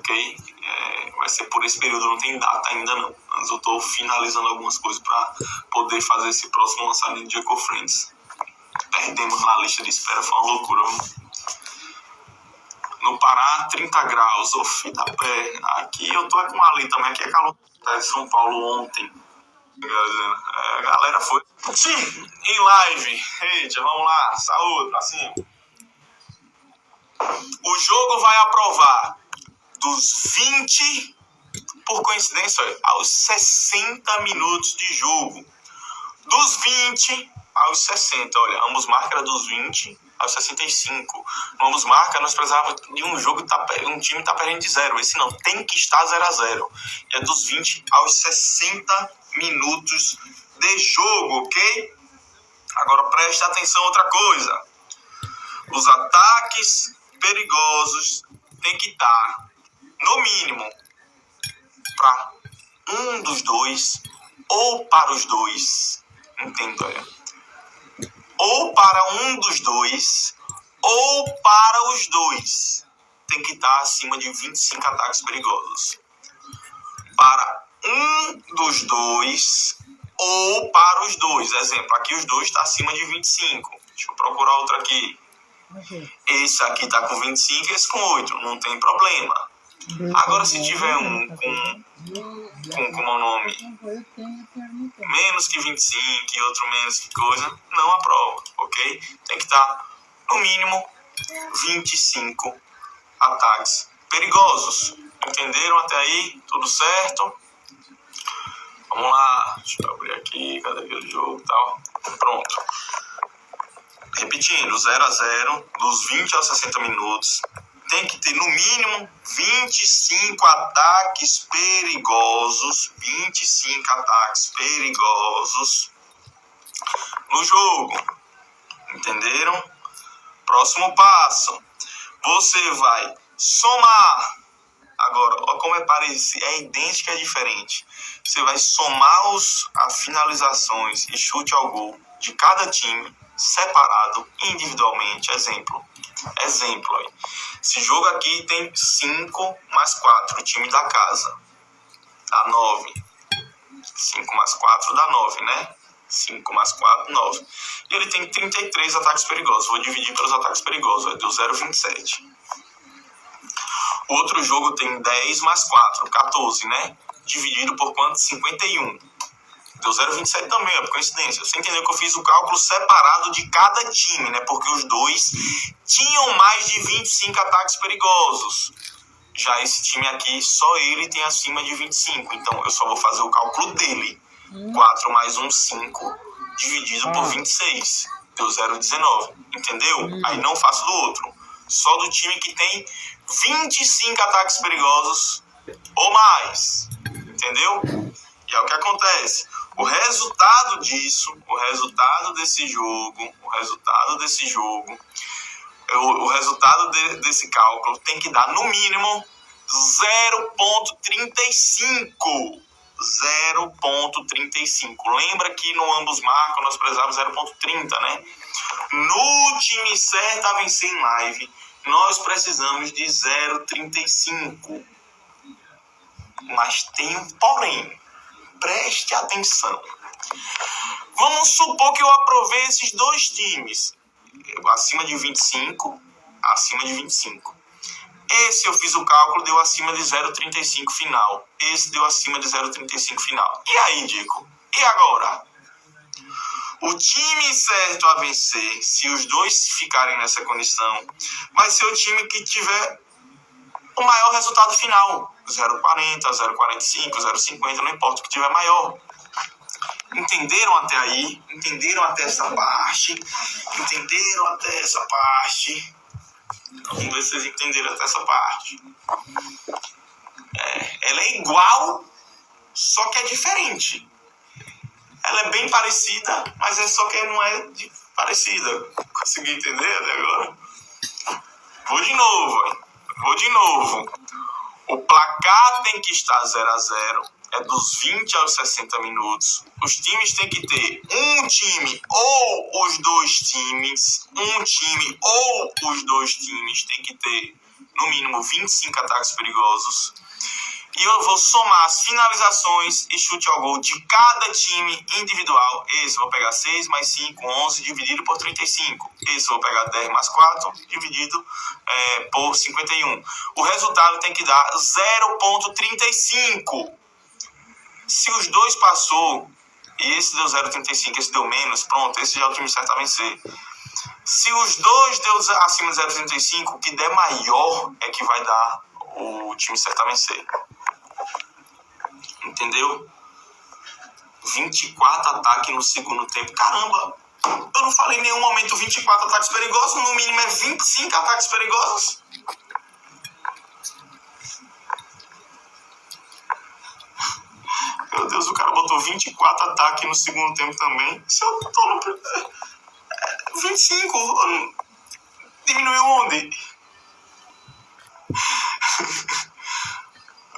ok? Vai ser por esse período, não tem data ainda não. Mas eu estou finalizando algumas coisas para poder fazer esse próximo lançamento de EcoFriends. Perdemos na lista de espera, foi uma loucura. No Pará, 30 graus, ô filho da pé. Aqui eu tô com ali também, aqui é calor. Tá em São Paulo ontem. A galera foi. Sim, em live. Eita, vamos lá, saúde, pra cima. O jogo vai aprovar dos 20, por coincidência, aos 60 minutos de jogo. Dos 20 aos 60, olha, ambos marcam dos 20 aos 65. No ambos marcam, nós precisávamos de um jogo, um time tá perdendo de 0. Esse não, tem que estar 0-0. É dos 20 aos 60 minutos de jogo, ok? Agora preste atenção a outra coisa. Os ataques perigosos tem que estar, no mínimo, para um dos dois ou para os dois. Entenda? Ou para um dos dois ou para os dois. Tem que estar acima de 25 ataques perigosos. Para um dos dois ou para os dois. Exemplo, aqui os dois estão acima de 25. Deixa eu procurar outro aqui. Esse aqui está com 25 e esse com 8. Não tem problema. Agora, se tiver um com como é o nome? Menos que 25 e outro menos que coisa, não aprova, ok? Tem que estar, no mínimo, 25 ataques perigosos. Entenderam até aí? Tudo certo? Vamos lá. Deixa eu abrir aqui. Cadê aquele jogo e tal? Pronto. Repetindo, 0-0, dos 20 aos 60 minutos. Tem que ter, no mínimo, 25 ataques perigosos. 25 ataques perigosos no jogo. Entenderam? Próximo passo. Você vai somar. Agora, olha como é parecido. É idêntico, é diferente. Você vai somar as finalizações e chute ao gol de cada time, separado, individualmente. Exemplo aí. Esse jogo aqui tem 5 mais 4, o time da casa. Dá 9. 5 mais 4 dá 9, né? 5 mais 4, 9. E ele tem 33 ataques perigosos. Vou dividir pelos ataques perigosos. Deu 0,27. O outro jogo tem 10 mais 4, 14, né? Dividido por quanto? 51. Deu 0,27 também, é por coincidência. Você entendeu que eu fiz o cálculo separado de cada time, né? Porque os dois tinham mais de 25 ataques perigosos. Já esse time aqui, só ele tem acima de 25. Então, eu só vou fazer o cálculo dele. 4 mais 1, 5, dividido por 26. Deu 0,19. Entendeu? Aí não faço do outro. Só do time que tem 25 ataques perigosos ou mais. Entendeu? E é o que acontece. O resultado disso, o resultado desse cálculo tem que dar no mínimo 0,35. 0,35. Lembra que no ambos marcam nós precisávamos 0,30, né? No time certo a vencer em live, nós precisamos de 0,35. Mas tem um porém. Preste atenção. Vamos supor que eu aprovei esses dois times. Acima de 25. Esse eu fiz o cálculo, deu acima de 0,35 final. Esse deu acima de 0,35 final. E aí, Dico? E agora? O time certo a vencer, se os dois ficarem nessa condição, vai ser o time que tiver o maior resultado final. 0,40, 0,45, 0,50, não importa o que tiver maior. Entenderam até aí? Entenderam até essa parte? Vamos ver se vocês entenderam até essa parte. Ela é igual, só que é diferente. Ela é bem parecida, mas só que não é parecida. Consegui entender até agora? Vou de novo. O placar tem que estar 0-0. É dos 20 aos 60 minutos. Os times têm que ter um time ou os dois times. Tem que ter no mínimo 25 ataques perigosos. E eu vou somar as finalizações e chute ao gol de cada time individual. Esse eu vou pegar 6 mais 5, 11, dividido por 35. Esse eu vou pegar 10 mais 4, dividido por 51. O resultado tem que dar 0,35. Se os dois passou, e esse deu 0,35, esse deu menos, pronto, esse já é o time certo a vencer. Se os dois deu acima de 0,35, o que der maior é que vai dar o time certo a vencer. Entendeu? 24 ataques no segundo tempo. Caramba, eu não falei em nenhum momento 24 ataques perigosos, no mínimo é 25 ataques perigosos. Meu Deus, o cara botou 24 ataques no segundo tempo também. Se eu tô no 25, diminuiu onde?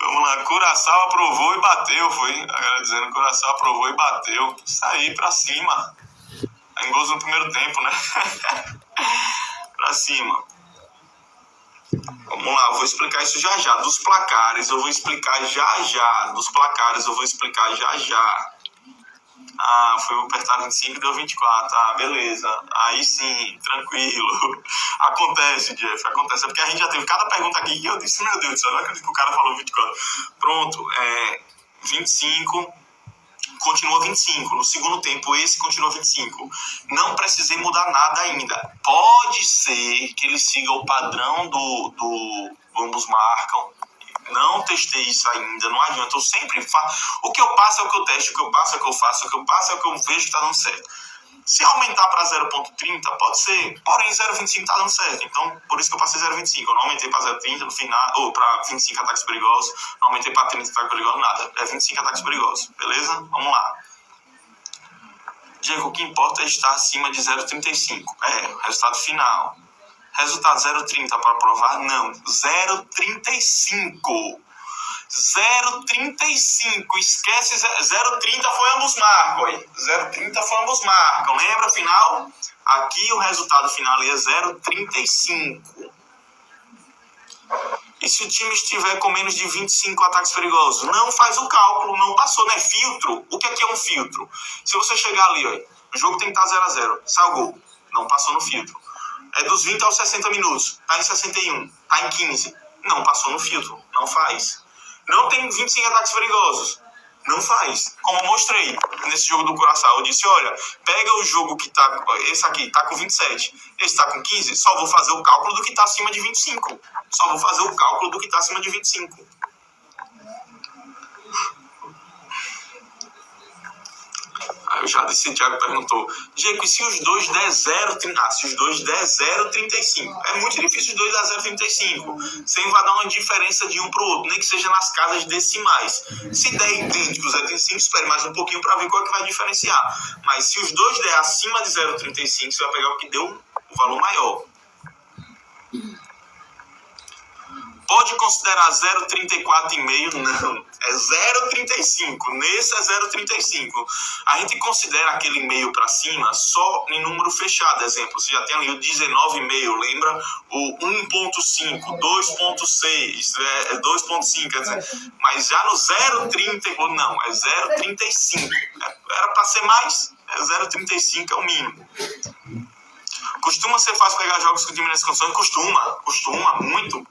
Vamos lá, Curaçao aprovou e bateu, foi. A galera dizendo, Curaçao aprovou e bateu. Saí pra cima. Em gols no primeiro tempo, né? Pra cima. Vamos lá, vou explicar isso já já. Dos placares, eu vou explicar já já. Dos placares, eu vou explicar já já. Ah, foi apertar 25 e deu 24. Ah, beleza. Aí sim, tranquilo. Acontece, Jeff, acontece. É porque a gente já teve cada pergunta aqui e eu disse, meu Deus do céu, não acredito que o cara falou 24. Pronto, 25, continua 25. No segundo tempo, esse continua 25. Não precisei mudar nada ainda. Pode ser que ele siga o padrão do ambos marcam. Não testei isso ainda, não adianta. Eu sempre faço. O que eu passo é o que eu testo, o que eu passo é o que eu faço, o que eu passo é o que eu vejo que tá dando certo. Se aumentar para 0,30, pode ser. Porém, 0,25 tá dando certo. Então, por isso que eu passei 0,25. Eu não aumentei para 0,30 no final, ou para 25 ataques perigosos. Não aumentei para 30 ataques perigosos, nada. É 25 ataques perigosos. Beleza? Vamos lá. Diego, o que importa é estar acima de 0,35. Resultado final. Resultado 0,30 para provar? Não. 0,35. 0,35. Esquece 0,30 foi ambos marcam. 0,30 foi ambos marcam. Lembra final? Aqui o resultado final é 0,35. E se o time estiver com menos de 25 ataques perigosos? Não faz o cálculo, não passou, né? Filtro. O que aqui é um filtro? Se você chegar ali, ó, o jogo tem que estar 0-0. Sai o gol. Não passou no filtro. É dos 20 aos 60 minutos. Tá em 61. Tá em 15. Não passou no filtro. Não faz. Não tem 25 ataques perigosos. Não faz. Como eu mostrei nesse jogo do Curaçao. Eu disse, olha, pega o jogo que tá... Esse aqui tá com 27. Esse tá com 15. Só vou fazer o cálculo do que tá acima de 25. Só vou fazer o cálculo do que tá acima de 25. Aí eu já disse, o Thiago perguntou, Diego, e se os dois der 0,35? Se os dois der 0,35. É muito difícil os dois dar 0,35. Sem vai dar uma diferença de um para o outro, nem que seja nas casas decimais. Se der idêntico 0,35, espere mais um pouquinho para ver qual é que vai diferenciar. Mas se os dois der acima de 0,35, você vai pegar o que deu o valor maior. Pode considerar 0,34,5? Não, é 0,35. Nesse é 0,35. A gente considera aquele meio para cima só em número fechado. Exemplo, você já tem ali o 19,5, lembra? O 1,5, 2,6, 2,5, quer dizer, mas já no 0,30, não, é 0,35. Era para ser mais, 0,35 é o mínimo. Costuma ser fácil pegar jogos que diminuem as condições? Costuma, muito.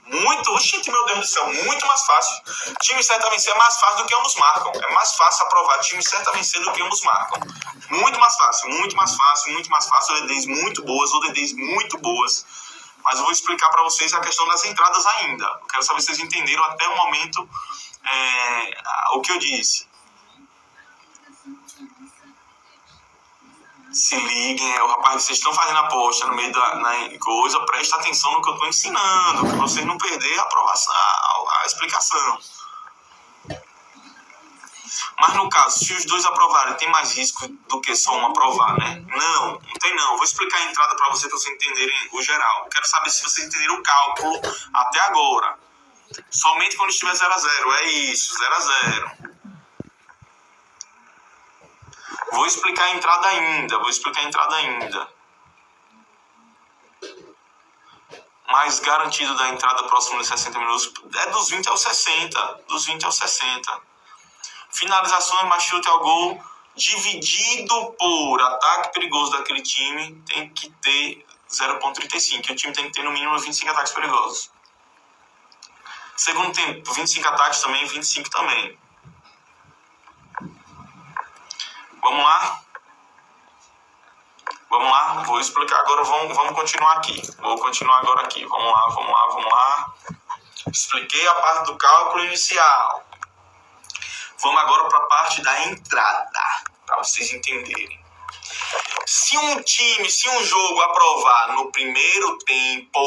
Oxente, meu Deus do céu, muito mais fácil. Time certo a vencer é mais fácil do que ambos marcam. É mais fácil aprovar time certo a vencer do que ambos marcam. Muito mais fácil. ODDs muito boas, Mas eu vou explicar para vocês a questão das entradas ainda. Eu quero saber se vocês entenderam até o momento o que eu disse. Se liguem, rapaz, vocês estão fazendo aposta no meio da coisa, presta atenção no que eu estou ensinando, para vocês não perderem a aprovação, a explicação. Mas no caso, se os dois aprovarem, tem mais risco do que só um aprovar, né? Não tem não. Vou explicar a entrada para vocês entenderem o geral. Eu quero saber se vocês entenderam o cálculo até agora. Somente quando estiver 0-0, é isso, 0-0. Vou explicar a entrada ainda. mais garantido da entrada próximo dos 60 minutos é dos 20 aos 60. Dos 20 aos 60. Finalizações, mais chute ao gol, dividido por ataque perigoso daquele time, tem que ter 0,35. E o time tem que ter no mínimo 25 ataques perigosos. Segundo tempo, 25 ataques também, 25 também. Vamos lá? Vamos lá? Vou explicar agora, vamos continuar aqui. Vou continuar agora aqui. Vamos lá. Expliquei a parte do cálculo inicial. Vamos agora para a parte da entrada, para vocês entenderem. Se um jogo aprovar no primeiro tempo,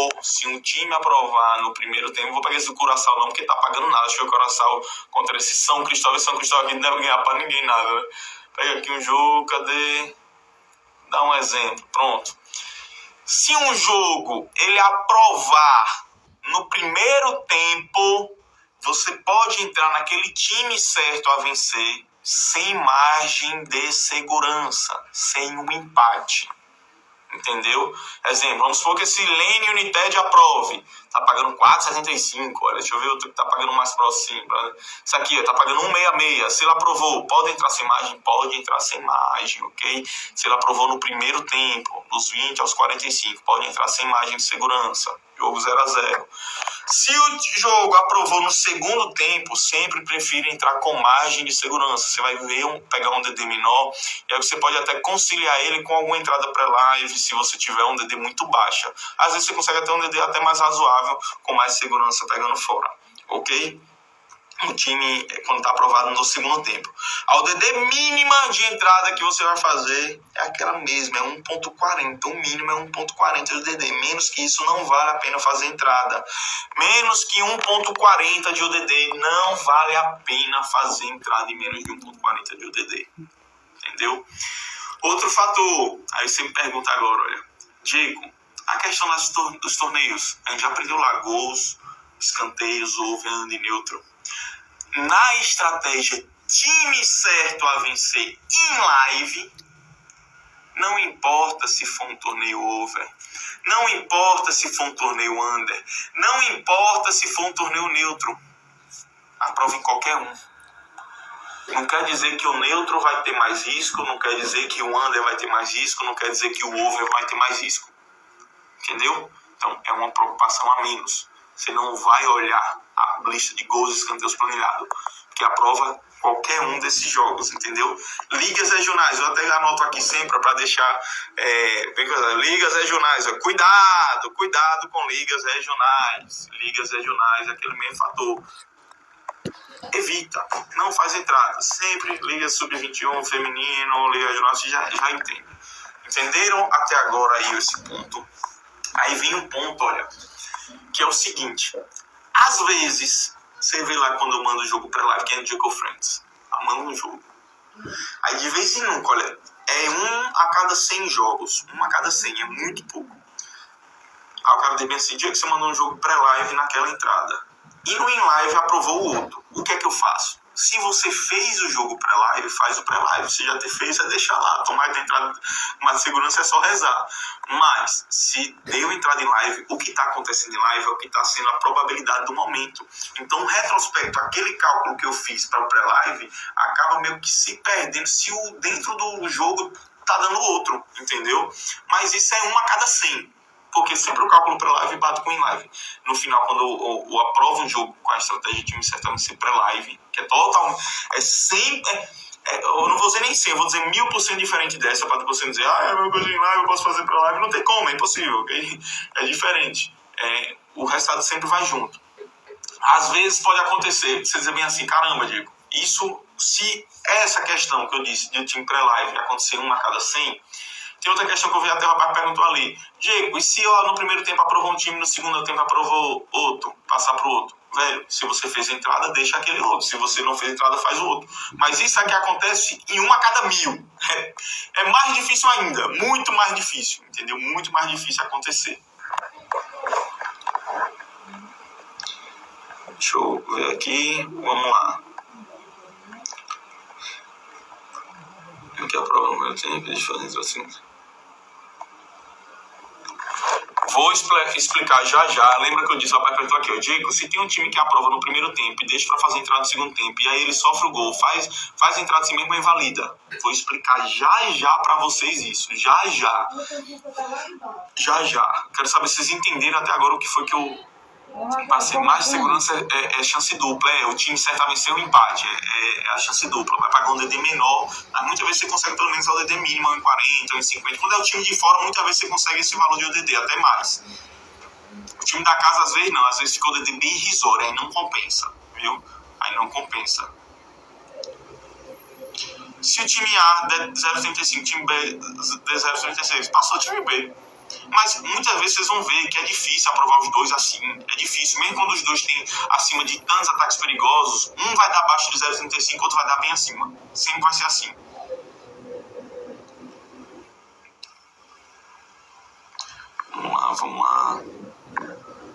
vou pegar esse do Curaçao não, porque tá pagando nada. Acho que o Curaçao contra esse São Cristóvão aqui não deve ganhar para ninguém nada, né? Pega aqui um jogo, cadê? Dá um exemplo, pronto. Se um jogo ele aprovar no primeiro tempo, você pode entrar naquele time certo a vencer sem margem de segurança, sem um empate. Entendeu? Exemplo, vamos supor que esse Lene United aprove. Tá pagando 4,75. Olha, deixa eu ver outro que tá pagando mais próximo. Isso aqui, ó, tá pagando 1,66. Se ele aprovou, pode entrar sem margem? Pode entrar sem margem, ok? Se ele aprovou no primeiro tempo, dos 20 aos 45, pode entrar sem margem de segurança. Jogo 0-0. Se o jogo aprovou no segundo tempo, sempre prefiro entrar com margem de segurança. Você vai pegar um DD menor, e aí você pode até conciliar ele com alguma entrada pré-live, se você tiver um DD muito baixa. Às vezes você consegue até um DD até mais razoável, com mais segurança pegando fora, ok? O time, quando está aprovado no segundo tempo. A ODD mínima de entrada que você vai fazer é aquela mesma, é 1,40. O mínimo é 1,40 de ODD. Menos que isso não vale a pena fazer entrada. Menos que 1,40 de ODD não vale a pena fazer entrada em menos de 1,40 de ODD. Entendeu? Outro fator, aí você me pergunta agora, olha, Diego, a questão dos torneios, a gente já aprendeu lá, gols, escanteios, over, and neutro. Na estratégia time certo a vencer em live, não importa se for um torneio over, não importa se for um torneio under, não importa se for um torneio neutro, aprova em qualquer um. Não quer dizer que o neutro vai ter mais risco, não quer dizer que o under vai ter mais risco, não quer dizer que o over vai ter mais risco. Entendeu? Então é uma preocupação a menos. Você não vai olhar a lista de gols e escanteios planilhado, que aprova qualquer um desses jogos, entendeu? Ligas regionais, eu até anoto aqui sempre para deixar ligas regionais, ó, cuidado com ligas regionais, aquele mesmo fator. Evita, não faz entrada, sempre liga sub-21, feminino, liga regional, você já entende. Entenderam até agora aí esse ponto? Aí vem um ponto, olha, que é o seguinte, às vezes, você vê lá quando eu mando o jogo pré-live, que é no Jacob Friends, eu mando um jogo. Aí de vez em nunca, olha, é 1 a cada 100 jogos, 1 a cada 100, é muito pouco. Aí o cara diz bem assim, dia que você mandou um jogo pré-live naquela entrada, e no in-live aprovou o outro, o que é que eu faço? Se você fez o jogo pré-live, faz o pré-live. Se já te fez, é deixar lá. Tomar a entrada, mas de segurança é só rezar. Mas, se deu entrada em live, o que está acontecendo em live é o que está sendo a probabilidade do momento. Então, retrospecto, aquele cálculo que eu fiz para o pré-live, acaba meio que se perdendo se o dentro do jogo está dando outro, entendeu? Mas isso é 1 a cada 100. Porque sempre o cálculo pré-live bate com o in-live. No final, quando eu aprovo um jogo com a estratégia de time certamente ser pré-live, que é total, eu não vou dizer nem 100, eu vou dizer 1000% diferente dessa, para você dizer, é meu coisa em live, eu posso fazer pré-live, não tem como, é impossível, ok? É diferente. O resultado sempre vai junto. Às vezes pode acontecer, você dizer bem assim, caramba, Diego, isso, se essa questão que eu disse de time pré-live acontecer 1 a cada 100, tem outra questão que eu vi até o rapaz perguntou ali. Diego, e se eu no primeiro tempo aprovou um time, no segundo tempo aprovou outro, passar pro outro? Velho, se você fez a entrada, deixa aquele outro. Se você não fez a entrada, faz o outro. Mas isso aqui acontece em 1 a cada 1000. É mais difícil ainda, muito mais difícil, entendeu? Muito mais difícil acontecer. Deixa eu ver aqui, vamos lá. Aqui é a prova número 3, deixa eu fazer assim. Vou explicar já já. Lembra que eu disse lá para perto aqui, ó, Diego, se tem um time que aprova no primeiro tempo e deixa para fazer entrada no segundo tempo, e aí ele sofre o gol, faz a entrada assim mesmo, invalida. Vou explicar já para vocês isso. Já. Quero saber se vocês entenderam até agora o que foi que eu passei. Mais segurança é chance dupla. O time certa venceu o empate. É a chance dupla. Vai pagar um DD menor. Mas muitas vezes você consegue pelo menos o DD mínimo em 40 ou em 50. Quando é o time de fora, muitas vezes você consegue esse valor de ODD, até mais. O time da casa, às vezes não. Às vezes fica o DD bem irrisório. Aí não compensa. Viu? Aí não compensa. Se o time A der 0,35, o time B der 0,36, passou o time B. Mas muitas vezes vocês vão ver que é difícil aprovar os dois assim. É difícil, mesmo quando os dois têm acima de tantos ataques perigosos, um vai dar abaixo de 0,35, outro vai dar bem acima. Sempre vai ser assim. Vamos lá.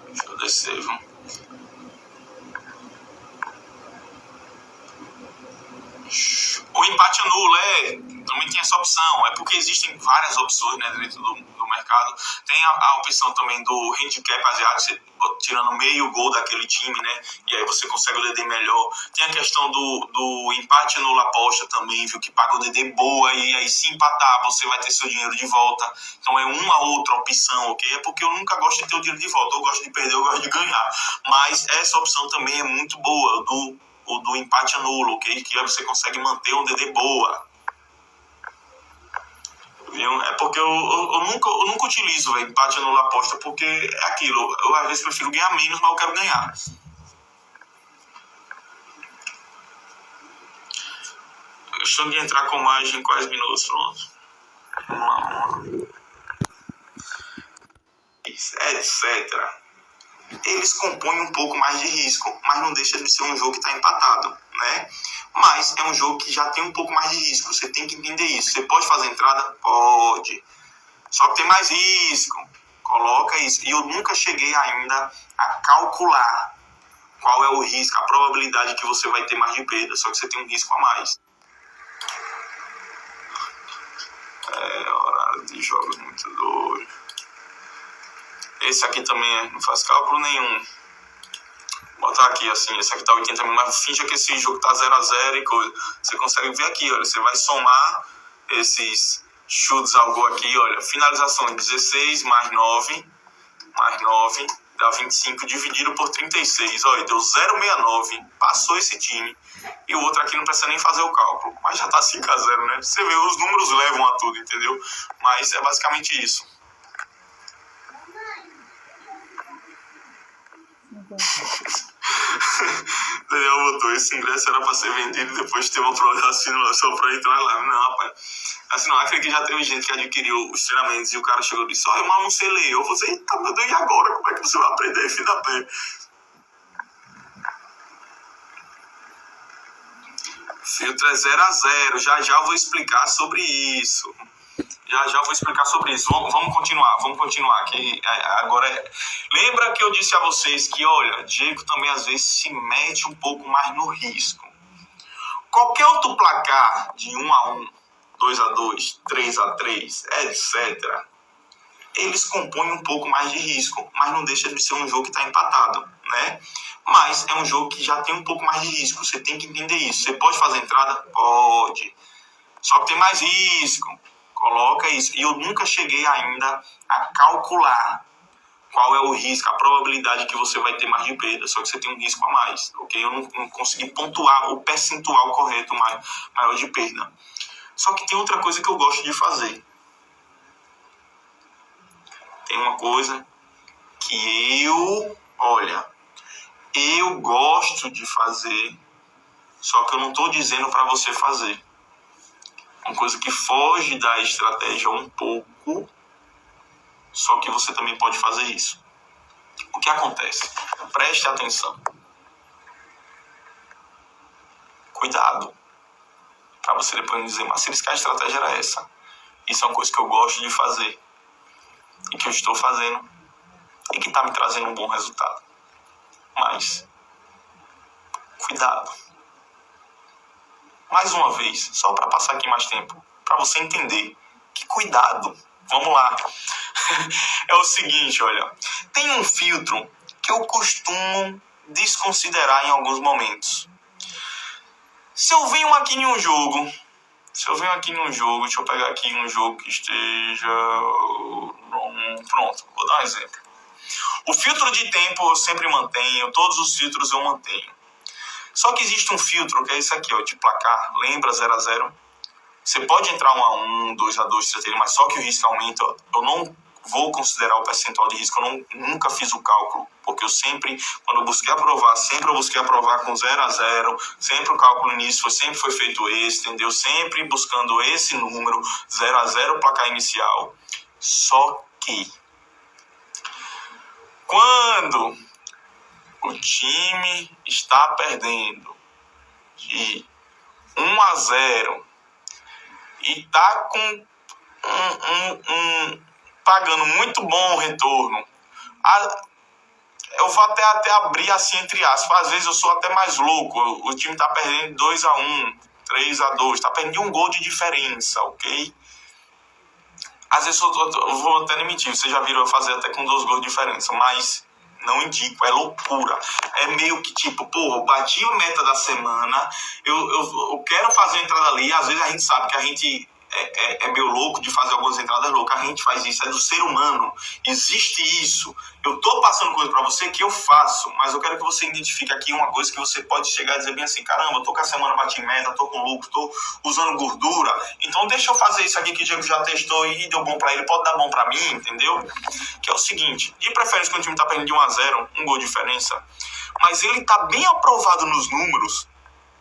Deixa eu descer, vamos. O empate anula, também tem essa opção. É porque existem várias opções, né, dentro do mercado. Tem a opção também do handicap asiático, você tirando meio gol daquele time, né? E aí você consegue o DD melhor. Tem a questão do empate anula aposta também, viu? Que paga o DD boa e aí se empatar você vai ter seu dinheiro de volta. Então é uma outra opção, ok? É porque eu nunca gosto de ter o dinheiro de volta. Eu gosto de perder, eu gosto de ganhar. Mas essa opção também é muito boa, do empate nulo, ok? Que você consegue manter um DD boa. Viu? É porque eu nunca utilizo, véio, empate nulo aposta, porque é aquilo. Eu às vezes prefiro ganhar menos, mas eu quero ganhar. Deixa eu entrar com margem quais minutos, pronto. Vamos lá. Etc. Eles compõem um pouco mais de risco, mas não deixa de ser um jogo que está empatado, né? Mas é um jogo que já tem um pouco mais de risco, você tem que entender isso. Você pode fazer entrada? Pode. Só que tem mais risco. Coloca isso. E eu nunca cheguei ainda a calcular qual é o risco, a probabilidade que você vai ter mais de perda, só que você tem um risco a mais. Horário de jogos muito doido. Esse aqui também não faz cálculo nenhum. Botar aqui assim, esse aqui tá 80 mil, mas finja que esse jogo tá 0-0 e coisa. Você consegue ver aqui, olha, você vai somar esses chutes ao gol aqui, olha, finalizações 16 mais 9 dá 25 dividido por 36, olha, deu 0,69, passou esse time. E o outro aqui não precisa nem fazer o cálculo, mas já tá 5-0, né? Você vê, os números levam a tudo, entendeu? Mas é basicamente isso. Daniel botou, esse ingresso era pra ser vendido e depois ter uma assinação pra entrar lá. Não, rapaz. Assim, não, acredito que já teve gente que adquiriu os treinamentos e o cara chegou e disse, olha, mas não sei ler. Eu falei, eita, meu Deus, e agora? Como é que você vai aprender, filho da pé? Filtro é 0-0. Já eu vou explicar sobre isso. Vamos continuar. Que agora Lembra que eu disse a vocês que, olha, Diego também às vezes se mete um pouco mais no risco. Qualquer outro placar de 1-1, 2-2, 3-3, etc., eles compõem um pouco mais de risco, mas não deixa de ser um jogo que está empatado, né? Mas é um jogo que já tem um pouco mais de risco, você tem que entender isso. Você pode fazer entrada? Pode. Só que tem mais risco. Coloca isso. E eu nunca cheguei ainda a calcular qual é o risco, a probabilidade que você vai ter mais de perda, só que você tem um risco a mais, ok? Eu não consegui pontuar o percentual correto maior de perda. Só que tem outra coisa que eu gosto de fazer. Tem uma coisa que eu gosto de fazer, só que eu não estou dizendo para você fazer. Uma coisa que foge da estratégia um pouco, só que você também pode fazer isso. O que acontece? Preste atenção. Cuidado. Para você depois não dizer, Marcelo, que a estratégia era essa. Isso é uma coisa que eu gosto de fazer. E que eu estou fazendo. E que está me trazendo um bom resultado. Mas, cuidado. Mais uma vez, só para passar aqui mais tempo. Para você entender que cuidado. Vamos lá. é o seguinte, olha. Tem um filtro que eu costumo desconsiderar em alguns momentos. Se eu venho aqui em um jogo, deixa eu pegar aqui um jogo que esteja... Pronto, vou dar um exemplo. O filtro de tempo eu sempre mantenho, todos os filtros eu mantenho. Só que existe um filtro que é esse aqui, ó, de placar, lembra 0-0? Você pode entrar 1-1, 2-2, 3-3, mas só que o risco aumenta. Eu não vou considerar o percentual de risco, eu nunca fiz o cálculo, porque eu sempre, quando eu busquei aprovar com 0-0, sempre o cálculo início sempre foi feito esse, entendeu? Sempre buscando esse número, 0-0, placar inicial. Só que, quando o time está perdendo de 1-0 e está com pagando muito bom o retorno, eu vou até abrir assim entre aspas, às vezes eu sou até mais louco, o time está perdendo 2-1, 3-2, está perdendo um gol de diferença, ok? Às vezes eu vou até nem mentir, vocês já viram eu fazer até com 2 gols de diferença, mas não indico, é loucura. É meio que tipo, porra, eu bati a meta da semana, eu quero fazer a entrada ali, às vezes a gente sabe que a gente é meio louco de fazer algumas entradas loucas, a gente faz isso, é do ser humano, existe isso. Eu tô passando coisa pra você que eu faço, mas eu quero que você identifique aqui uma coisa que você pode chegar e dizer bem assim, caramba, eu tô com a semana bati meta, tô com lucro, tô usando gordura, então deixa eu fazer isso aqui que o Diego já testou e deu bom pra ele, pode dar bom pra mim, entendeu? Que é o seguinte, de preferência quando o time tá perdendo de 1-0, um gol de diferença, mas ele tá bem aprovado nos números,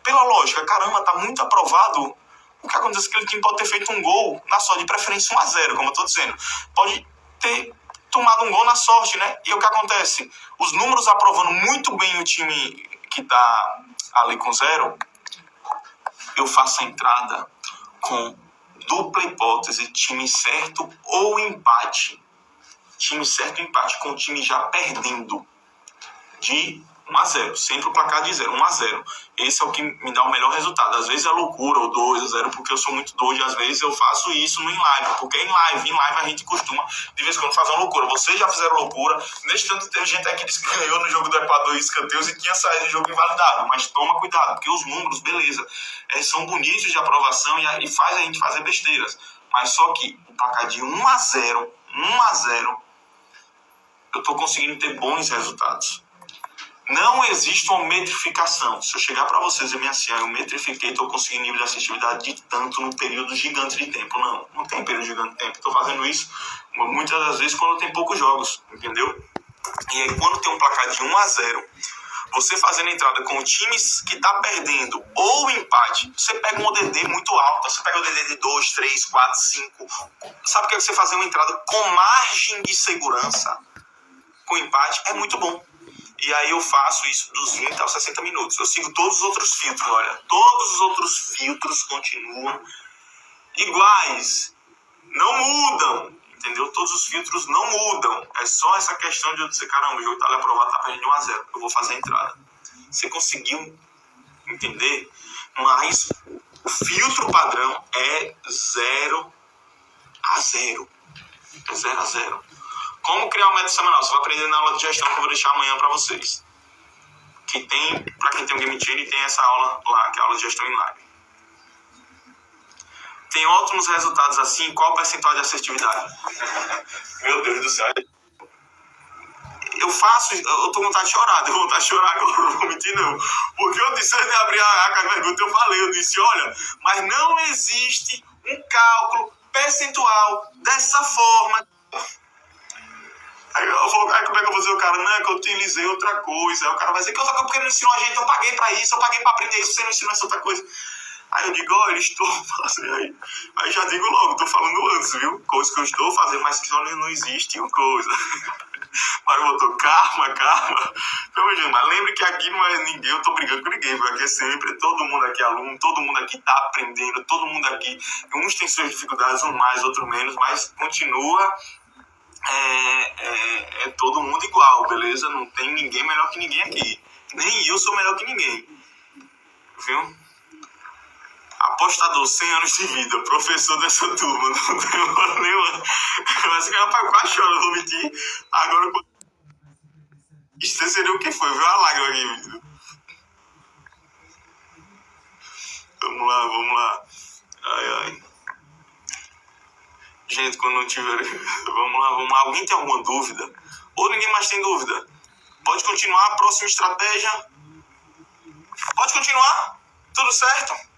pela lógica, caramba, tá muito aprovado. O que acontece é que aquele time pode ter feito um gol na sorte, de preferência 1-0, como eu tô dizendo. Pode ter tomado um gol na sorte, né? E o que acontece? Os números aprovando muito bem o time que tá ali com 0, eu faço a entrada com dupla hipótese, time certo ou empate. Time certo ou empate, com o time já perdendo de 1-0, sempre o placar de 0, 1-0. Esse é o que me dá o melhor resultado. Às vezes é loucura, ou 2-0, porque eu sou muito doido, e às vezes eu faço isso no live, porque em live a gente costuma, de vez em quando, fazer uma loucura. Vocês já fizeram loucura, nesse tanto teve gente aqui que ganhou no jogo do Equador e escanteios e tinha saído do jogo invalidado, mas toma cuidado, porque os números, beleza, são bonitos de aprovação e faz a gente fazer besteiras, mas só que o placar de 1-0, eu tô conseguindo ter bons resultados. Não existe uma metrificação. Se eu chegar para vocês e me assim, eu metrifiquei, estou conseguindo nível de assertividade de tanto num período gigante de tempo. Não tem período gigante de tempo. Estou fazendo isso muitas das vezes quando tem poucos jogos, entendeu? E aí quando tem um placar de 1-0, você fazendo entrada com times que está perdendo ou empate, você pega um ODD muito alto, você pega o ODD de 2, 3, 4, 5. Sabe o que é você fazer uma entrada com margem de segurança? Com empate é muito bom. E aí eu faço isso dos 20 aos 60 minutos. Eu sigo todos os outros filtros, olha. Todos os outros filtros continuam iguais. Não mudam, entendeu? Todos os filtros não mudam. É só essa questão de eu dizer, caramba, o jogo tá ali aprovado, tá perdendo 1-0. Eu vou fazer a entrada. Você conseguiu entender? Mas o filtro padrão é 0-0. É 0-0. Como criar um método semanal? Você vai aprender na aula de gestão que eu vou deixar amanhã para vocês. Que tem, para quem tem um Game Chain, tem essa aula lá, que é a aula de gestão em live. Tem ótimos resultados assim. Qual o percentual de assertividade? Meu Deus do céu. Eu tô com vontade de chorar, agora, não vou mentir não. Porque eu disse, antes de abrir a pergunta, eu disse, olha, mas não existe um cálculo percentual dessa forma. Aí como é que eu vou dizer o cara? Não, é que eu utilizei outra coisa. Aí o cara vai dizer que outra coisa porque não ensinou a gente, eu paguei pra isso, eu paguei pra aprender isso, você não ensinou essa outra coisa. Aí eu digo, ó, eu estou fazendo aí já digo logo, tô falando antes, viu? Coisa que eu estou fazendo, mas que não existe uma coisa. Mas eu botou, calma. Mas lembre que aqui não é ninguém, eu tô brigando com ninguém, porque aqui é sempre, todo mundo aqui é aluno, todo mundo aqui tá aprendendo, todo mundo aqui, uns tem suas dificuldades, um mais, outro menos, mas continua todo mundo igual, beleza? Não tem ninguém melhor que ninguém aqui. Nem eu sou melhor que ninguém. Viu? A Apostador, 100 anos de vida, professor dessa turma, não demora nenhuma. Mas, rapaz, eu quase choro, vou mentir. Agora, isso seria o que foi? Viu a lágrima aqui, menino. Vamos lá. Ai. Gente, quando não tiver... Vamos lá. Alguém tem alguma dúvida? Ou ninguém mais tem dúvida? Pode continuar, próxima estratégia. Pode continuar? Tudo certo?